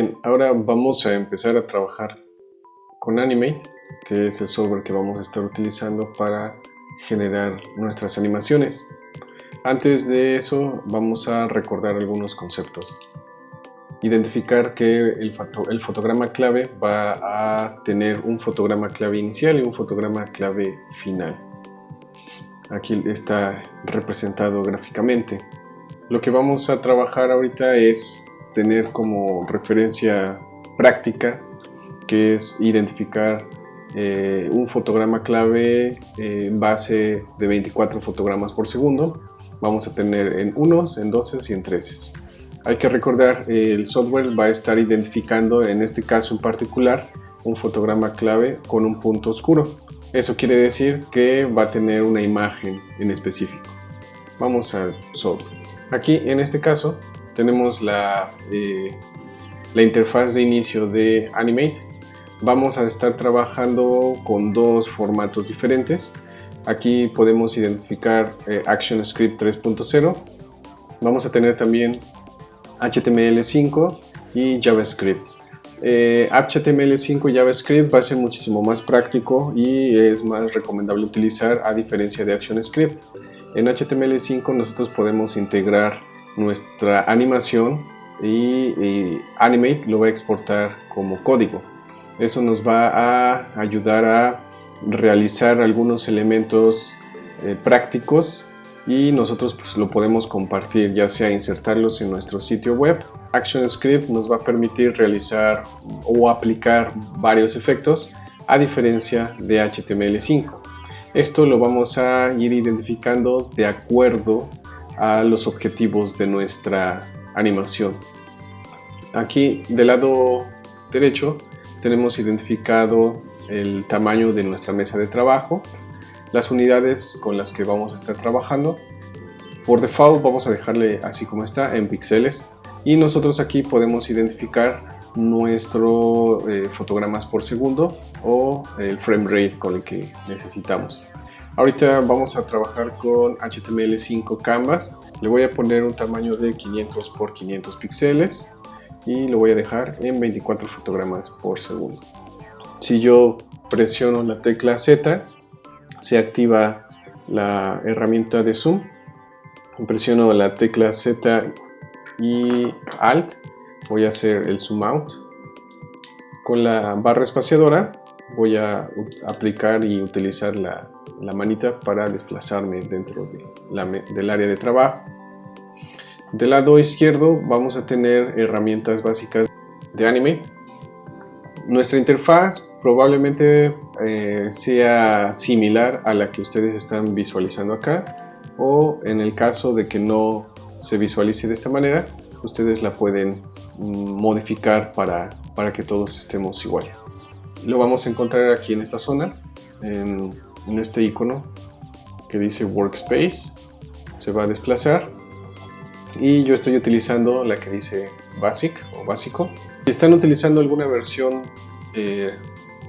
Bien, ahora vamos a empezar a trabajar con Animate, que es el software que vamos a estar utilizando para generar nuestras animaciones. Antes de eso vamos a recordar algunos conceptos. Identificar que el fotograma clave va a tener un fotograma clave inicial y un fotograma clave final. Aquí está representado gráficamente. Lo que vamos a trabajar ahorita es tener como referencia práctica, que es identificar un fotograma clave base de 24 fotogramas por segundo. Vamos a tener en unos, en doces y en treces. Hay que recordar, el software va a estar identificando, en este caso en particular, un fotograma clave con un punto oscuro. Eso quiere decir que va a tener una imagen en específico. Vamos al software. Aquí en este caso tenemos la interfaz de inicio de Animate. Vamos a estar trabajando con dos formatos diferentes. Aquí podemos identificar ActionScript 3.0. Vamos a tener también HTML5 y JavaScript. HTML5 y JavaScript va a ser muchísimo más práctico y es más recomendable utilizar a diferencia de ActionScript. En HTML5 nosotros podemos integrar nuestra animación y Animate lo va a exportar como código. Eso nos va a ayudar a realizar algunos elementos prácticos y nosotros pues, lo podemos compartir, ya sea insertarlos en nuestro sitio web. ActionScript nos va a permitir realizar o aplicar varios efectos a diferencia de HTML5. Esto lo vamos a ir identificando de acuerdo a los objetivos de nuestra animación. Aquí del lado derecho tenemos identificado el tamaño de nuestra mesa de trabajo, las unidades con las que vamos a estar trabajando. Por default vamos a dejarle así como está en píxeles y nosotros aquí podemos identificar nuestro fotogramas por segundo o el frame rate con el que necesitamos. Ahorita vamos a trabajar con HTML5 Canvas. Le voy a poner un tamaño de 500 por 500 píxeles y lo voy a dejar en 24 fotogramas por segundo. Si yo presiono la tecla Z, se activa la herramienta de zoom. Presiono la tecla Z y Alt, voy a hacer el zoom out. Con la barra espaciadora voy a aplicar y utilizar la manita para desplazarme dentro del área de trabajo. Del lado izquierdo vamos a tener herramientas básicas de Animate. Nuestra interfaz probablemente sea similar a la que ustedes están visualizando acá, o en el caso de que no se visualice de esta manera, ustedes la pueden modificar para que todos estemos igual. Lo vamos a encontrar aquí en esta zona, en este icono que dice Workspace. Se va a desplazar y yo estoy utilizando la que dice Basic o básico. Si están utilizando alguna versión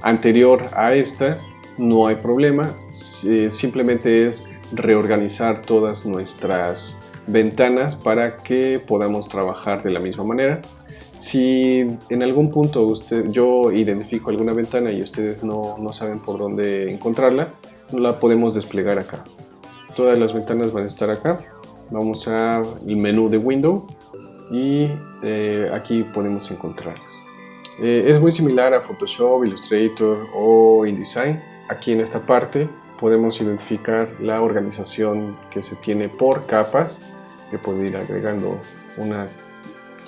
anterior a esta, no hay problema. Simplemente es reorganizar todas nuestras ventanas para que podamos trabajar de la misma manera. Si en algún punto yo identifico alguna ventana y ustedes no saben por dónde encontrarla, la podemos desplegar acá. Todas las ventanas van a estar acá. Vamos al menú de Window y aquí podemos encontrarlas. Es muy similar a Photoshop, Illustrator o InDesign. Aquí en esta parte podemos identificar la organización que se tiene por capas. Yo puedo ir agregando una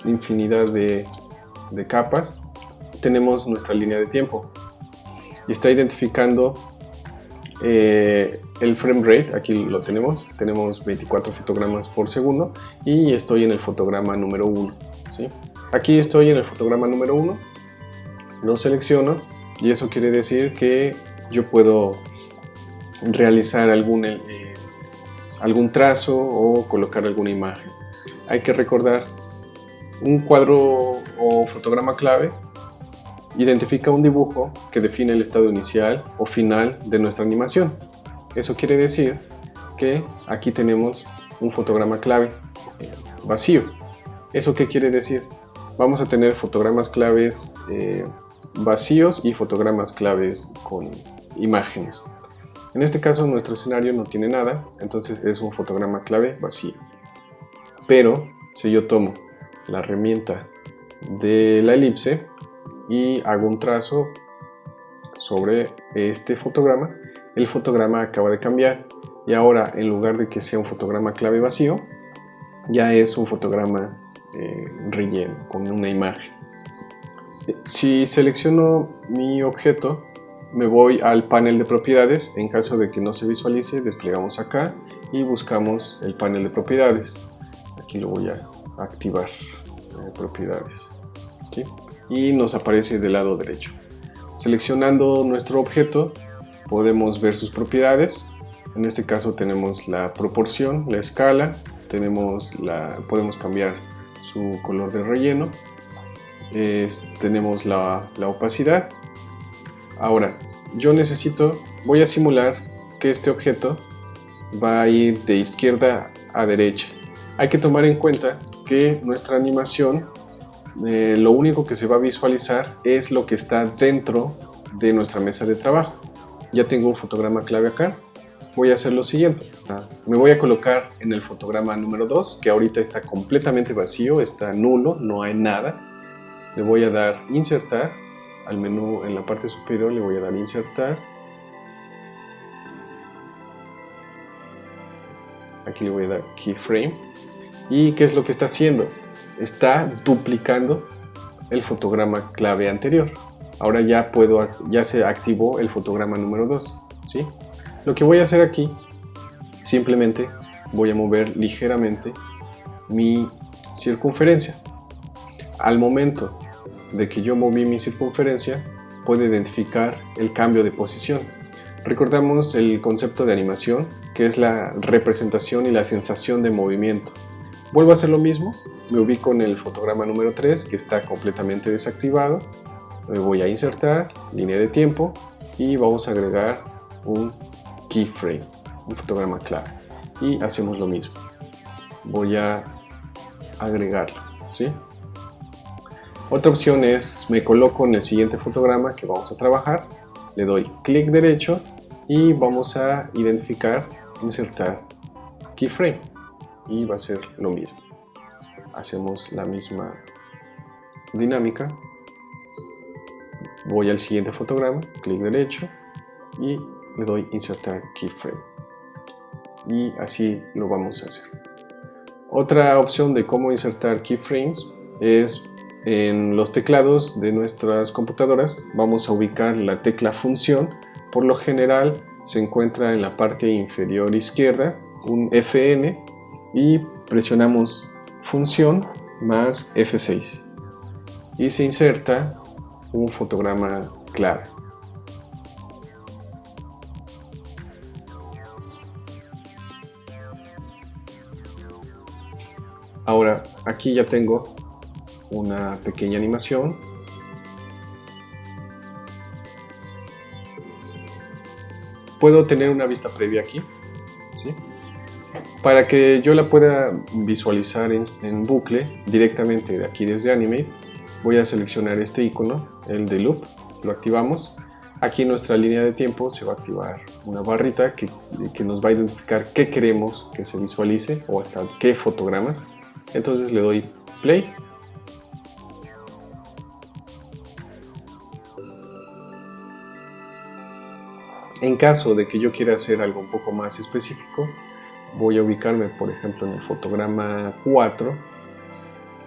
infinidad de capas. Tenemos nuestra línea de tiempo y está identificando el frame rate. Aquí lo tenemos 24 fotogramas por segundo y estoy en el fotograma número 1, ¿sí? Aquí estoy en el fotograma número 1, lo selecciono y eso quiere decir que yo puedo realizar algún trazo o colocar alguna imagen. Hay que recordar, un cuadro o fotograma clave identifica un dibujo que define el estado inicial o final de nuestra animación. Eso quiere decir que aquí tenemos un fotograma clave vacío. ¿Eso qué quiere decir? vamos a tener fotogramas claves vacíos y fotogramas claves con imágenes. En este caso nuestro escenario no tiene nada, entonces es un fotograma clave vacío. Pero si yo tomo la herramienta de la elipse y hago un trazo sobre este fotograma, el fotograma acaba de cambiar y ahora, en lugar de que sea un fotograma clave vacío, ya es un fotograma relleno con una imagen. Si selecciono mi objeto, me voy al panel de propiedades. En caso de que no se visualice, desplegamos acá y buscamos el panel de propiedades. Aquí lo voy a activar, propiedades, ¿sí? Y nos aparece del lado derecho. Seleccionando nuestro objeto, podemos ver sus propiedades. En este caso tenemos la proporción, la escala, podemos cambiar su color de relleno, tenemos la opacidad. Ahora, voy a simular que este objeto va a ir de izquierda a derecha. Hay que tomar en cuenta que nuestra animación, lo único que se va a visualizar es lo que está dentro de nuestra mesa de trabajo. Ya tengo un fotograma clave acá. Voy a hacer lo siguiente. Me voy a colocar en el fotograma número 2, que ahorita está completamente vacío, está nulo, no hay nada. Le voy a dar insertar. Al menú en la parte superior le voy a dar insertar. Aquí le voy a dar keyframe. ¿Y qué es lo que está haciendo? Está duplicando el fotograma clave anterior. Ahora ya se activó el fotograma número 2, ¿sí? Lo que voy a hacer aquí, simplemente voy a mover ligeramente mi circunferencia. Al momento de que yo moví mi circunferencia, puedo identificar el cambio de posición. Recordamos el concepto de animación, que es la representación y la sensación de movimiento. Vuelvo a hacer lo mismo, me ubico en el fotograma número 3, que está completamente desactivado. Me voy a insertar, línea de tiempo, y vamos a agregar un keyframe, un fotograma clave. Y hacemos lo mismo. Voy a agregarlo, ¿sí? Otra opción es, me coloco en el siguiente fotograma que vamos a trabajar, le doy clic derecho y vamos a identificar, insertar keyframe, y va a ser lo mismo. Hacemos la misma dinámica. Voy al siguiente fotograma, clic derecho y le doy insertar keyframe, y así lo vamos a hacer. Otra opción de cómo insertar keyframes es en los teclados de nuestras computadoras. Vamos a ubicar la tecla función. Por lo general se encuentra en la parte inferior izquierda un FN y presionamos función más F6 y se inserta un fotograma clave. Ahora aquí ya tengo una pequeña animación. Puedo tener una vista previa aquí, ¿sí? Para que yo la pueda visualizar en bucle directamente de aquí desde Animate, voy a seleccionar este icono, el de Loop, lo activamos. Aquí en nuestra línea de tiempo se va a activar una barrita que nos va a identificar qué queremos que se visualice o hasta qué fotogramas. Entonces le doy play. En caso de que yo quiera hacer algo un poco más específico, voy a ubicarme, por ejemplo, en el fotograma 4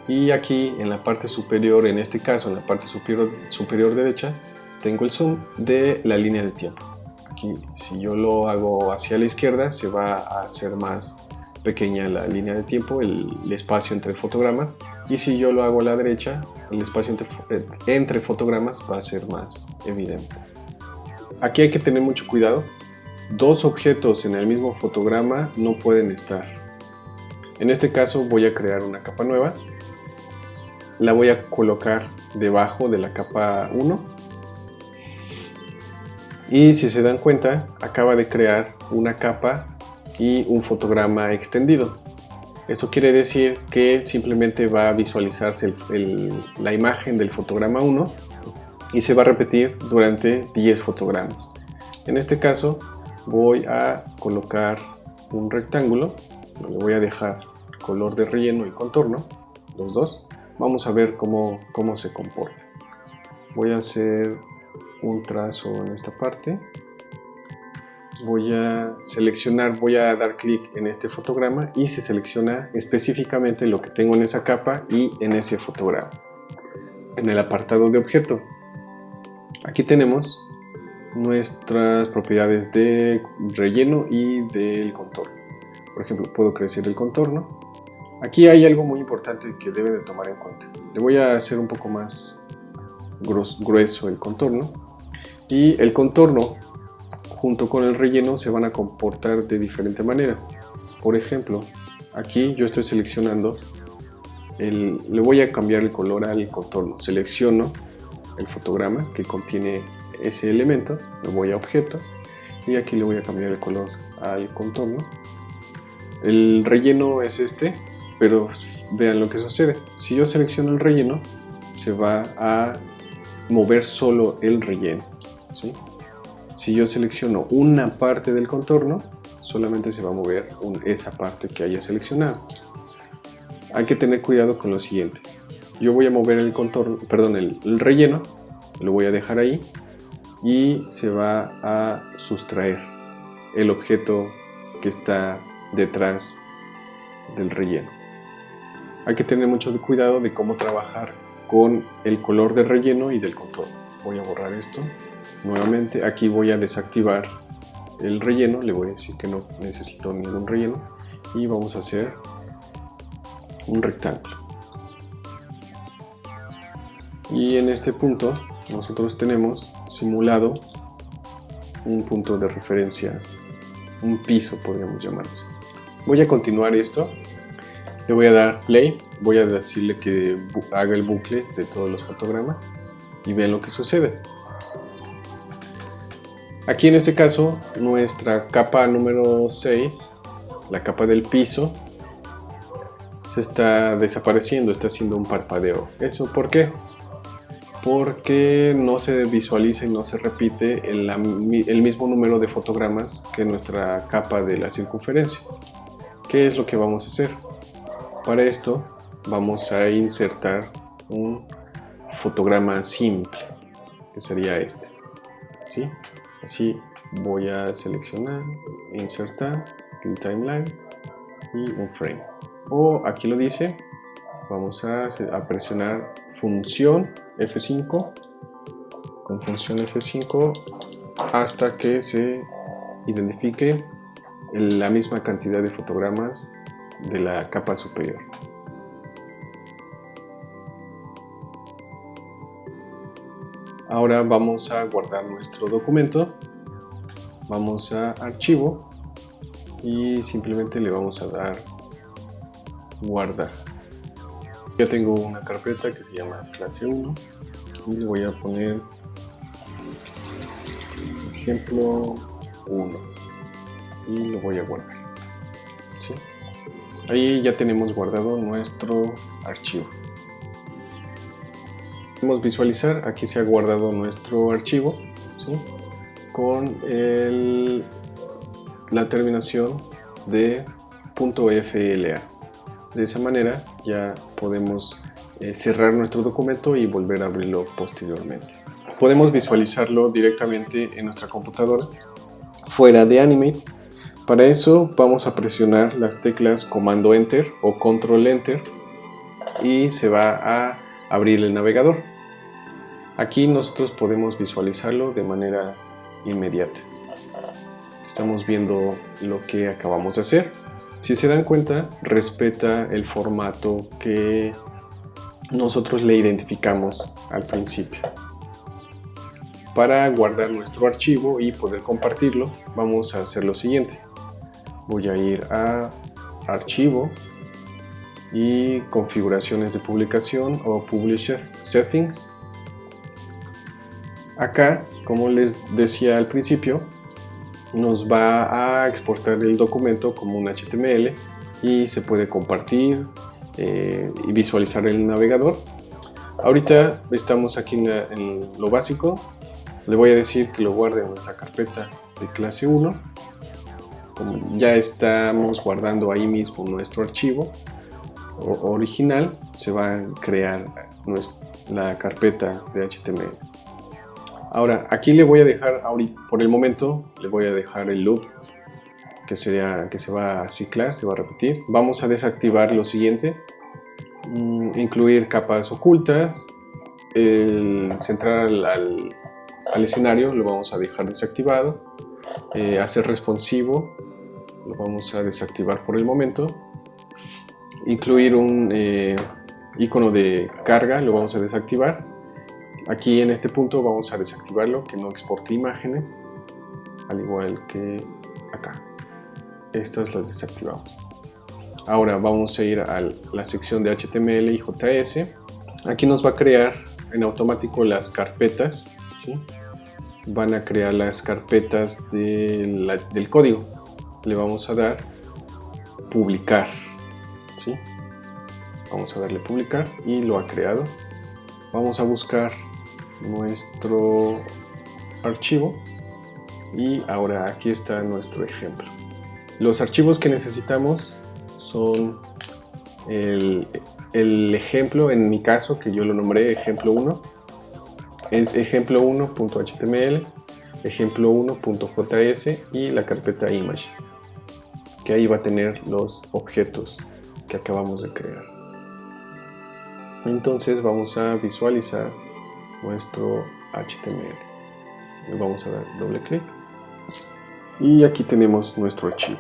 y aquí en la parte superior, en este caso en la parte superior derecha, tengo el zoom de la línea de tiempo. Aquí, si yo lo hago hacia la izquierda, se va a hacer más pequeña la línea de tiempo, el espacio entre fotogramas, y si yo lo hago a la derecha, el espacio entre fotogramas va a ser más evidente. Aquí hay que tener mucho cuidado. Dos objetos en el mismo fotograma no pueden estar. En este caso voy a crear una capa nueva. La voy a colocar debajo de la capa 1. Y si se dan cuenta, acaba de crear una capa y un fotograma extendido. Esto quiere decir que simplemente va a visualizarse la imagen del fotograma 1 y se va a repetir durante 10 fotogramas. En este caso voy a colocar un rectángulo, le voy a dejar color de relleno y contorno, los dos. Vamos a ver cómo se comporta. Voy a hacer un trazo en esta parte. Voy a seleccionar, voy a dar clic en este fotograma y se selecciona específicamente lo que tengo en esa capa y en ese fotograma. En el apartado de objeto, aquí tenemos nuestras propiedades de relleno y del contorno. Por ejemplo, puedo crecer el contorno. Aquí hay algo muy importante que deben de tomar en cuenta. Le voy a hacer un poco más grueso el contorno, y el contorno junto con el relleno se van a comportar de diferente manera. Por ejemplo, aquí yo estoy seleccionando, le voy a cambiar el color al contorno. Selecciono el fotograma que contiene ese elemento, me voy a objeto y aquí le voy a cambiar el color al contorno. El relleno es este, pero vean lo que sucede. Si yo selecciono el relleno, se va a mover solo el relleno, ¿sí? Si yo selecciono una parte del contorno, solamente se va a mover esa parte que haya seleccionado. Hay que tener cuidado con lo siguiente. Yo voy a mover el contorno, perdón, el relleno, lo voy a dejar ahí y se va a sustraer el objeto que está detrás del relleno. Hay que tener mucho cuidado de cómo trabajar con el color del relleno y del contorno. Voy a borrar esto nuevamente. Aquí voy a desactivar el relleno, le voy a decir que no necesito ningún relleno y vamos a hacer un rectángulo. Y en este punto nosotros tenemos simulado un punto de referencia, un piso podríamos llamarlo. Voy a continuar esto. Le voy a dar play, voy a decirle que haga el bucle de todos los fotogramas y vean lo que sucede. Aquí en este caso, nuestra capa número 6, la capa del piso, se está desapareciendo, está haciendo un parpadeo. ¿Eso por qué? Porque no se visualiza y no se repite el mismo número de fotogramas que nuestra capa de la circunferencia. ¿Qué es lo que vamos a hacer? Para esto vamos a insertar un fotograma simple, que sería este, ¿sí? Así voy a seleccionar, insertar el timeline y un frame. O aquí lo dice, vamos a presionar función F5, con función F5 hasta que se identifique la misma cantidad de fotogramas de la capa superior. Ahora vamos a guardar nuestro documento, vamos a archivo y simplemente le vamos a dar guardar. Ya tengo una carpeta que se llama clase 1 y le voy a poner ejemplo 1 y lo voy a guardar, ¿sí? Ahí ya tenemos guardado nuestro archivo. Podemos visualizar, aquí se ha guardado nuestro archivo, ¿sí? Con la terminación de .fla. De esa manera ya podemos cerrar nuestro documento y volver a abrirlo posteriormente. Podemos visualizarlo directamente en nuestra computadora fuera de Animate. Para eso vamos a presionar las teclas Comando Enter o Control Enter y se va a abrir el navegador. Aquí nosotros podemos visualizarlo de manera inmediata. Estamos viendo lo que acabamos de hacer. Si se dan cuenta, respeta el formato que nosotros le identificamos al principio. Para guardar nuestro archivo y poder compartirlo, vamos a hacer lo siguiente. Voy a ir a Archivo y Configuraciones de publicación o Publish Settings. Acá, como les decía al principio, nos va a exportar el documento como un HTML y se puede compartir y visualizar en el navegador. Ahorita estamos aquí en lo básico. Le voy a decir que lo guarde en nuestra carpeta de clase 1. Como ya estamos guardando ahí mismo nuestro archivo original, se va a crear la carpeta de HTML. Ahora, aquí le voy a dejar, por el momento, le voy a dejar el loop que se va a ciclar, se va a repetir. Vamos a desactivar lo siguiente: incluir capas ocultas, centrar al escenario lo vamos a dejar desactivado, hacer responsivo lo vamos a desactivar por el momento, incluir un icono de carga lo vamos a desactivar. Aquí en este punto vamos a desactivarlo, que no exporte imágenes, al igual que acá. Estas las desactivamos. Ahora vamos a ir a la sección de HTML y JS. Aquí nos va a crear en automático las carpetas, ¿sí? Van a crear las carpetas del código. Le vamos a dar publicar, ¿sí? Vamos a darle publicar y lo ha creado. Vamos a buscar nuestro archivo y ahora aquí está nuestro ejemplo. Los archivos que necesitamos son el ejemplo, en mi caso, que yo lo nombré ejemplo 1, es ejemplo1.html, ejemplo1.js y la carpeta images, que ahí va a tener los objetos que acabamos de crear. Entonces vamos a visualizar nuestro HTML. Le vamos a dar doble clic y aquí tenemos nuestro archivo.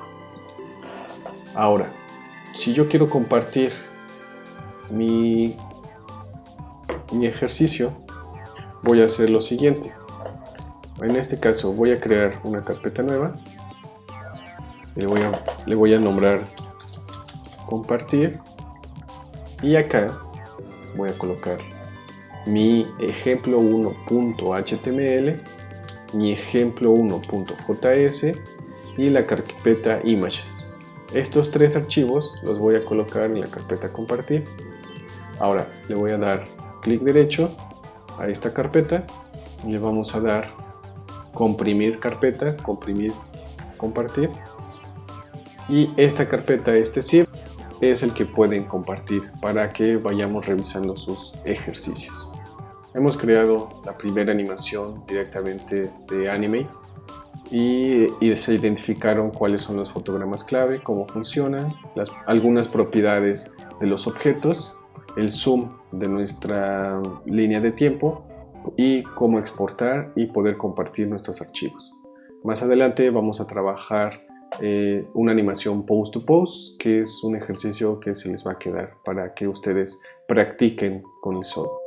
Ahora, si yo quiero compartir mi ejercicio, voy a hacer lo siguiente. En este caso voy a crear una carpeta nueva. Le voy a nombrar compartir y acá voy a colocar mi ejemplo1.html, mi ejemplo1.js y la carpeta images. Estos tres archivos los voy a colocar en la carpeta compartir. Ahora le voy a dar clic derecho a esta carpeta y le vamos a dar comprimir carpeta, comprimir, compartir. Y esta carpeta, este zip, es el que pueden compartir para que vayamos revisando sus ejercicios. Hemos creado la primera animación directamente de Animate y se identificaron cuáles son los fotogramas clave, cómo funcionan, algunas propiedades de los objetos, el zoom de nuestra línea de tiempo y cómo exportar y poder compartir nuestros archivos. Más adelante vamos a trabajar una animación post to post, que es un ejercicio que se les va a quedar para que ustedes practiquen con el software.